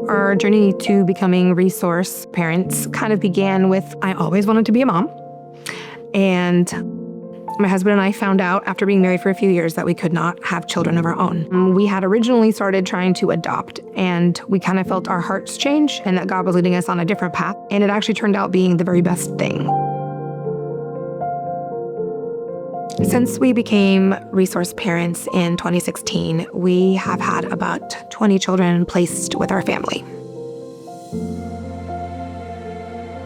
Our journey to becoming resource parents kind of began with, I always wanted to be a mom. And my husband and I found out after being married for a few years that we could not have children of our own. We had originally started trying to adopt, and we kind of felt our hearts change and that God was leading us on a different path. And it actually turned out being the very best thing. Since we became resource parents in 2016, we have had about 20 children placed with our family.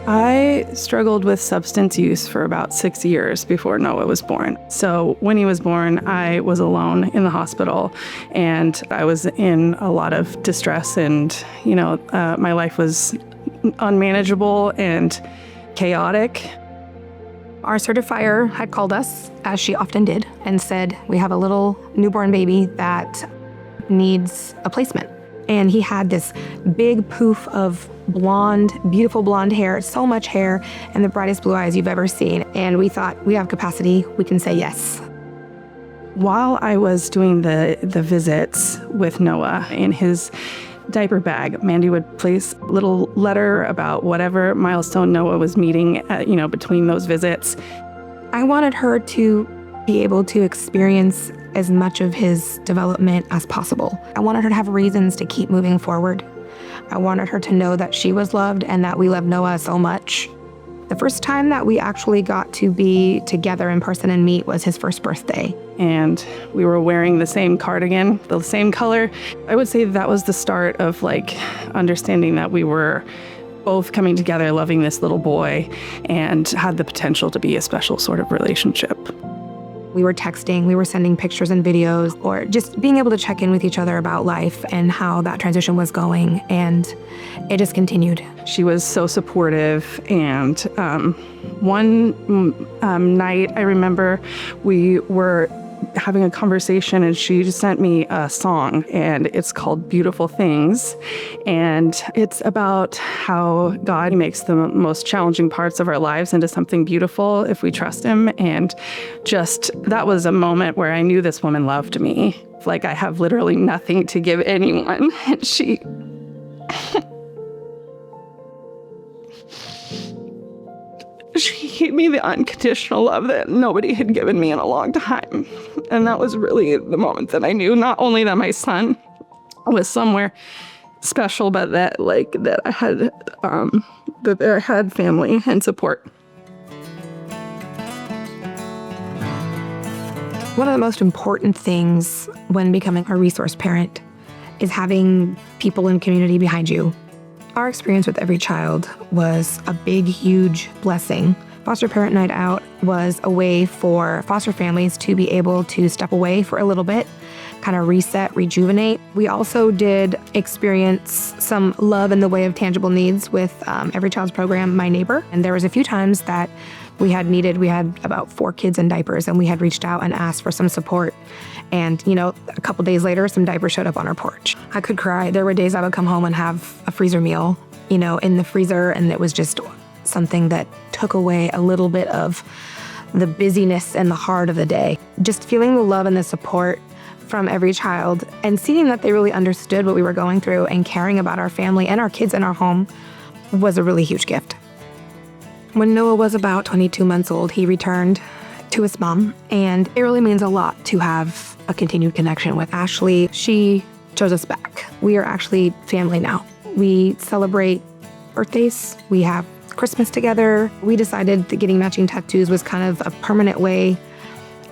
I struggled with substance use for about 6 years before Noah was born. So when he was born, I was alone in the hospital, and I was in a lot of distress, and my life was unmanageable and chaotic. Our certifier had called us, as she often did, and said, we have a little newborn baby that needs a placement. And he had this big poof of blonde, beautiful blonde hair, so much hair, and the brightest blue eyes you've ever seen. And we thought, we have capacity, we can say yes. While I was doing the visits with Noah in his diaper bag, Mandy would place a little letter about whatever milestone Noah was meeting between those visits. I wanted her to be able to experience as much of his development as possible. I wanted her to have reasons to keep moving forward. I wanted her to know that she was loved and that we love Noah so much. The first time that we actually got to be together in person and meet was his first birthday. And we were wearing the same cardigan, the same color. I would say that was the start of understanding that we were both coming together, loving this little boy, and had the potential to be a special sort of relationship. We were texting, we were sending pictures and videos, or just being able to check in with each other about life and how that transition was going, and it just continued. She was so supportive, and one night I remember we were having a conversation, and she just sent me a song, and it's called Beautiful Things, and it's about how God makes the most challenging parts of our lives into something beautiful if we trust him. And just that was a moment where I knew this woman loved me. Like, I have literally nothing to give anyone, and she gave me the unconditional love that nobody had given me in a long time. And that was really the moment that I knew not only that my son was somewhere special, but that I had family and support. One of the most important things when becoming a resource parent is having people in community behind you. Our experience with every child was a big, huge blessing. Foster Parent Night Out was a way for foster families to be able to step away for a little bit, kind of reset, rejuvenate. We also did experience some love in the way of tangible needs with Every Child's program, My Neighbor. And there was a few times that we had about 4 kids in diapers, and we had reached out and asked for some support. And, a couple days later, some diapers showed up on our porch. I could cry. There were days I would come home and have a freezer meal, in the freezer, and it was just something that took away a little bit of the busyness and the heart of the day. Just feeling the love and the support from every child and seeing that they really understood what we were going through and caring about our family and our kids in our home was a really huge gift. When Noah was about 22 months old, he returned to his mom, and it really means a lot to have a continued connection with Ashley. She chose us back. We are actually family now. We celebrate birthdays. We have Christmas together. We decided that getting matching tattoos was kind of a permanent way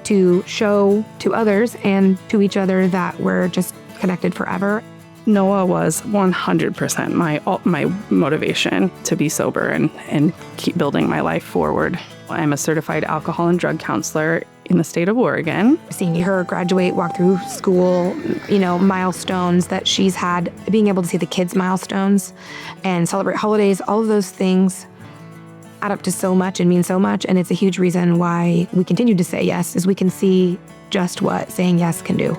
to show to others and to each other that we're just connected forever. Noah was 100% my motivation to be sober and keep building my life forward. I'm a certified alcohol and drug counselor in the state of Oregon. Seeing her graduate, walk through school, milestones that she's had, being able to see the kids' milestones and celebrate holidays, all of those things add up to so much and mean so much. And it's a huge reason why we continue to say yes, is we can see just what saying yes can do.